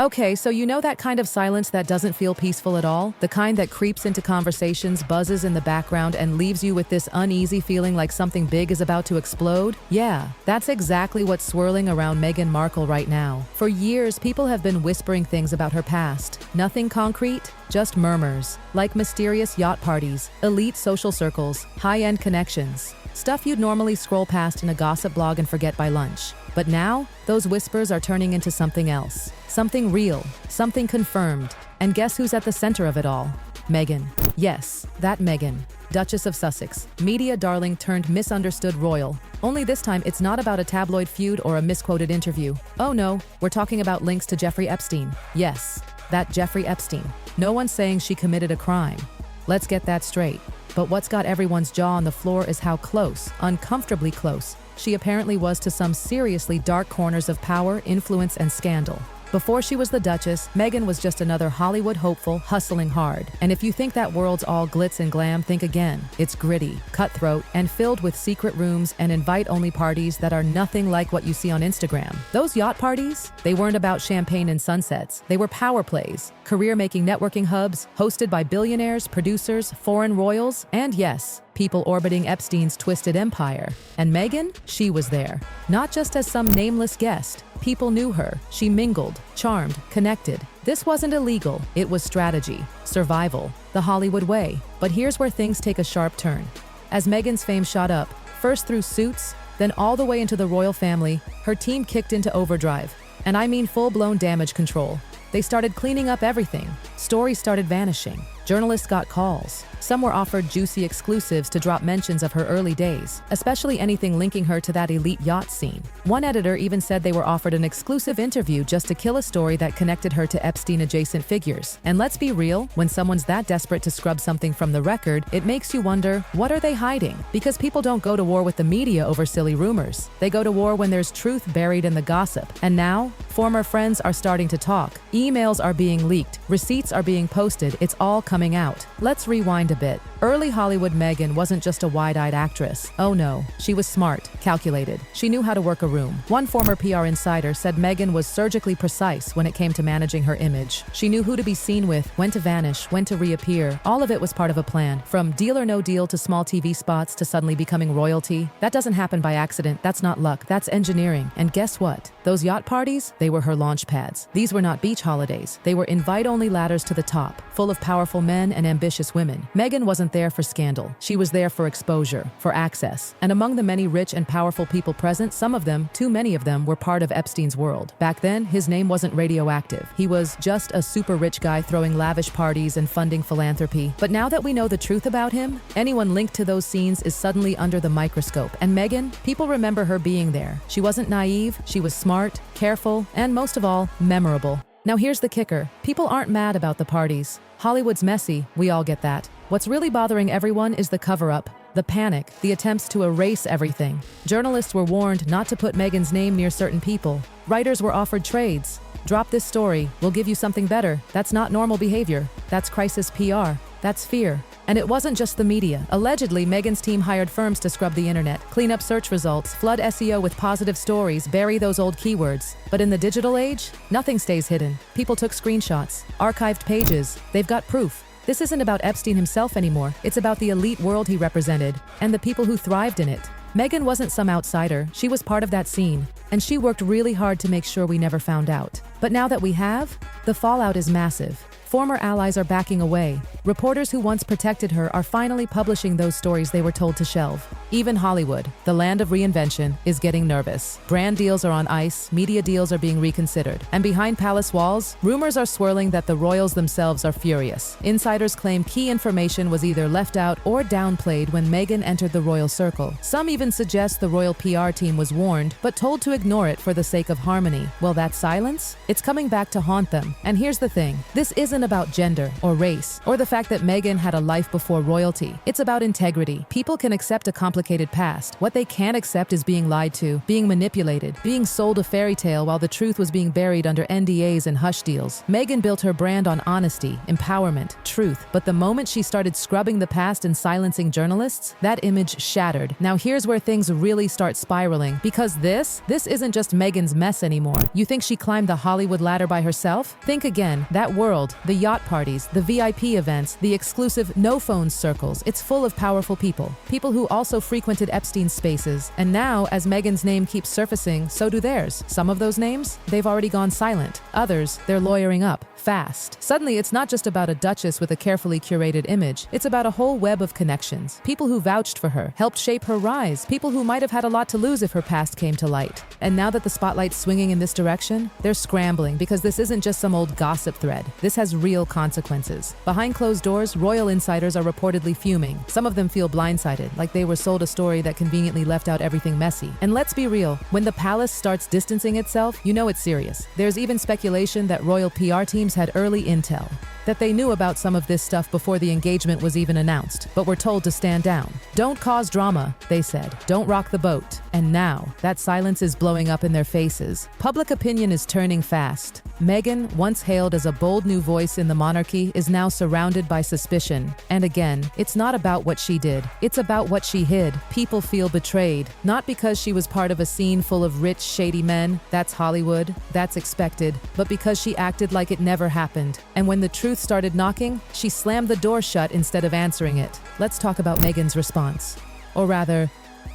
Okay, so you know that kind of silence that doesn't feel peaceful at all? The kind that creeps into conversations, buzzes in the background, and leaves you with this uneasy feeling like something big is about to explode? Yeah, that's exactly what's swirling around Meghan Markle right now. For years, people have been whispering things about her past. Nothing concrete, just murmurs. Like mysterious yacht parties, elite social circles, high-end connections. Stuff you'd normally scroll past in a gossip blog and forget by lunch. But now, those whispers are turning into something else. Something real, something confirmed. And guess who's at the center of it all? Meghan. Yes, that Meghan. Duchess of Sussex, media darling turned misunderstood royal. Only this time it's not about a tabloid feud or a misquoted interview. Oh no, we're talking about links to Jeffrey Epstein. Yes, that Jeffrey Epstein. No one's saying she committed a crime. Let's get that straight. But what's got everyone's jaw on the floor is how close, uncomfortably close, she apparently was to some seriously dark corners of power, influence, and scandal. Before she was the Duchess, Meghan was just another Hollywood hopeful, hustling hard. And if you think that world's all glitz and glam, think again. It's gritty, cutthroat, and filled with secret rooms and invite-only parties that are nothing like what you see on Instagram. Those yacht parties? They weren't about champagne and sunsets. They were power plays, career-making networking hubs, hosted by billionaires, producers, foreign royals, and yes, people orbiting Epstein's twisted empire. And Meghan? She was there. Not just as some nameless guest. People knew her. She mingled, charmed, connected. This wasn't illegal. It was strategy, survival, the Hollywood way. But here's where things take a sharp turn. As Meghan's fame shot up, first through Suits, then all the way into the royal family, her team kicked into overdrive. And I mean full-blown damage control. They started cleaning up everything. Stories started vanishing. Journalists got calls. Some were offered juicy exclusives to drop mentions of her early days, especially anything linking her to that elite yacht scene. One editor even said they were offered an exclusive interview just to kill a story that connected her to Epstein-adjacent figures. And let's be real, when someone's that desperate to scrub something from the record, it makes you wonder, what are they hiding? Because people don't go to war with the media over silly rumors. They go to war when there's truth buried in the gossip. And now, former friends are starting to talk. Emails are being leaked. Receipts are being posted. It's all coming out. Let's rewind a bit. Early Hollywood Meghan wasn't just a wide-eyed actress. Oh no, she was smart, calculated. She knew how to work a room. One former PR insider said Meghan was surgically precise when it came to managing her image. She knew who to be seen with, when to vanish, when to reappear. All of it was part of a plan. From Deal or No Deal to small TV spots to suddenly becoming royalty. That doesn't happen by accident. That's not luck. That's engineering. And guess what? Those yacht parties? They were her launch pads. These were not beach holidays. They were invite-only ladders to the top, full of powerful men and ambitious women. Meghan wasn't there for scandal. She was there for exposure, for access. And among the many rich and powerful people present, some of them, too many of them, were part of Epstein's world. Back then, his name wasn't radioactive. He was just a super rich guy throwing lavish parties and funding philanthropy. But now that we know the truth about him, anyone linked to those scenes is suddenly under the microscope. And Meghan, people remember her being there. She wasn't naive, she was smart, careful, and most of all, memorable. Now here's the kicker. People aren't mad about the parties. Hollywood's messy, we all get that. What's really bothering everyone is the cover-up, the panic, the attempts to erase everything. Journalists were warned not to put Meghan's name near certain people. Writers were offered trades. Drop this story, we'll give you something better. That's not normal behavior. That's crisis PR. That's fear. And it wasn't just the media. Allegedly, Meghan's team hired firms to scrub the internet, clean up search results, flood SEO with positive stories, bury those old keywords. But in the digital age, nothing stays hidden. People took screenshots, archived pages. They've got proof. This isn't about Epstein himself anymore. It's about the elite world he represented and the people who thrived in it. Meghan wasn't some outsider. She was part of that scene. And she worked really hard to make sure we never found out. But now that we have, the fallout is massive. Former allies are backing away. Reporters who once protected her are finally publishing those stories they were told to shelve. Even Hollywood, the land of reinvention, is getting nervous. Brand deals are on ice, media deals are being reconsidered. And behind palace walls, rumors are swirling that the royals themselves are furious. Insiders claim key information was either left out or downplayed when Meghan entered the royal circle. Some even suggest the royal PR team was warned, but told to ignore it for the sake of harmony. Well, that silence? It's coming back to haunt them. And here's the thing. This isn't about gender or race or the fact that Meghan had a life before royalty. It's about integrity. People can accept a complicated past. What they can't accept is being lied to, being manipulated, being sold a fairy tale while the truth was being buried under NDAs and hush deals. Meghan built her brand on honesty, empowerment, truth, but the moment she started scrubbing the past and silencing journalists, that image shattered. Now here's where things really start spiraling, because this isn't just Meghan's mess anymore. You think she climbed the Hollywood ladder by herself? Think again. That world, the yacht parties, the VIP events, the exclusive no-phone circles, it's full of powerful people. People who also frequented Epstein's spaces. And now, as Meghan's name keeps surfacing, so do theirs. Some of those names, they've already gone silent. Others, they're lawyering up. Fast. Suddenly, it's not just about a duchess with a carefully curated image. It's about a whole web of connections. People who vouched for her, helped shape her rise. People who might have had a lot to lose if her past came to light. And now that the spotlight's swinging in this direction, they're scrambling because this isn't just some old gossip thread. This has real consequences. Behind closed doors, royal insiders are reportedly fuming. Some of them feel blindsided, like they were sold a story that conveniently left out everything messy. And let's be real, when the palace starts distancing itself, you know it's serious. There's even speculation that royal PR teams had early intel, that they knew about some of this stuff before the engagement was even announced, but were told to stand down. Don't cause drama, they said. Don't rock the boat. And now, that silence is blowing up in their faces. Public opinion is turning fast. Meghan, once hailed as a bold new voice in the monarchy, is now surrounded by suspicion. And again, it's not about what she did. It's about what she hid. People feel betrayed. Not because she was part of a scene full of rich, shady men. That's Hollywood. That's expected. But because she acted like it never happened. And when the truth started knocking, she slammed the door shut instead of answering it. Let's talk about Meghan's response. Or rather,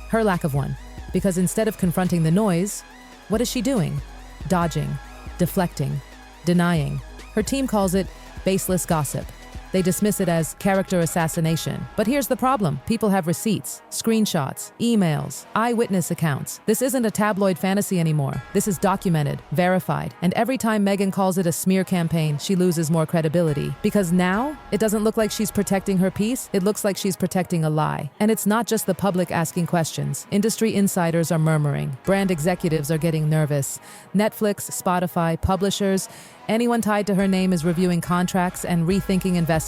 her lack of one. Because instead of confronting the noise, what is she doing? Dodging, deflecting, denying. Her team calls it baseless gossip. They dismiss it as character assassination. But here's the problem. People have receipts, screenshots, emails, eyewitness accounts. This isn't a tabloid fantasy anymore. This is documented, verified. And every time Meghan calls it a smear campaign, she loses more credibility. Because now, it doesn't look like she's protecting her peace. It looks like she's protecting a lie. And it's not just the public asking questions. Industry insiders are murmuring. Brand executives are getting nervous. Netflix, Spotify, publishers, anyone tied to her name is reviewing contracts and rethinking investments.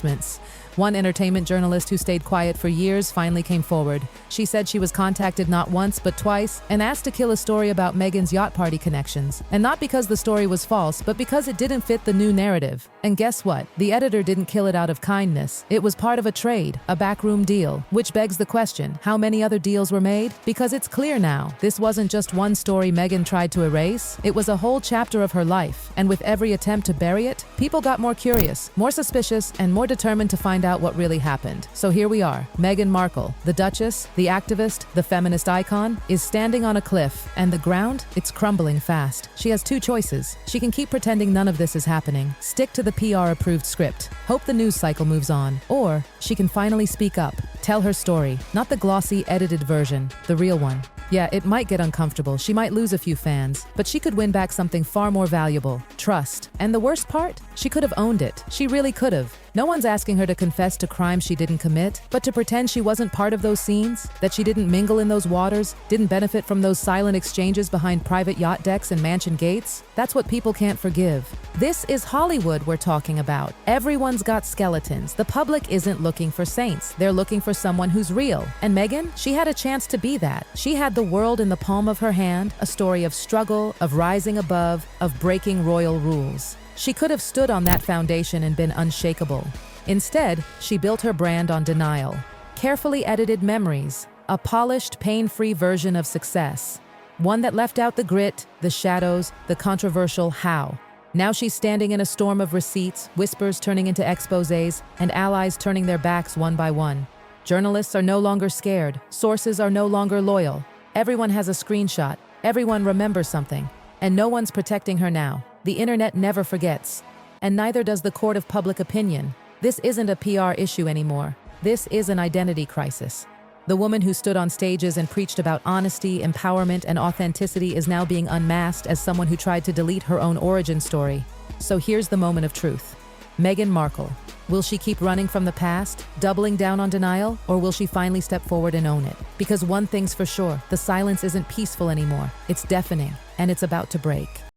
One entertainment journalist who stayed quiet for years finally came forward. She said she was contacted not once but twice and asked to kill a story about Meghan's yacht party connections. And not because the story was false, but because it didn't fit the new narrative. And guess what? The editor didn't kill it out of kindness. It was part of a trade, a backroom deal. Which begs the question, how many other deals were made? Because it's clear now, this wasn't just one story Meghan tried to erase. It was a whole chapter of her life. And with every attempt to bury it, people got more curious, more suspicious, and more determined to find out what really happened. So here we are. Meghan Markle, the Duchess, the activist, the feminist icon, is standing on a cliff, and the ground, it's crumbling fast. She has two choices. She can keep pretending none of this is happening, stick to the PR-approved script, hope the news cycle moves on, or she can finally speak up, tell her story, not the glossy, edited version, the real one. Yeah, it might get uncomfortable, she might lose a few fans, but she could win back something far more valuable, trust. And the worst part? She could have owned it. She really could have. No one's asking her to confess to crimes she didn't commit, but to pretend she wasn't part of those scenes, that she didn't mingle in those waters, didn't benefit from those silent exchanges behind private yacht decks and mansion gates. That's what people can't forgive. This is Hollywood we're talking about. Everyone's got skeletons. The public isn't looking for saints. They're looking for someone who's real. And Meghan, she had a chance to be that. She had the world in the palm of her hand, a story of struggle, of rising above, of breaking royal rules. She could have stood on that foundation and been unshakable. Instead, she built her brand on denial. Carefully edited memories, a polished, pain-free version of success. One that left out the grit, the shadows, the controversial how. Now she's standing in a storm of receipts, whispers turning into exposés, and allies turning their backs one by one. Journalists are no longer scared. Sources are no longer loyal. Everyone has a screenshot. Everyone remembers something. And no one's protecting her now. The internet never forgets. And neither does the court of public opinion. This isn't a PR issue anymore. This is an identity crisis. The woman who stood on stages and preached about honesty, empowerment, and authenticity is now being unmasked as someone who tried to delete her own origin story. So here's the moment of truth. Meghan Markle. Will she keep running from the past, doubling down on denial, or will she finally step forward and own it? Because one thing's for sure, the silence isn't peaceful anymore. It's deafening, and it's about to break.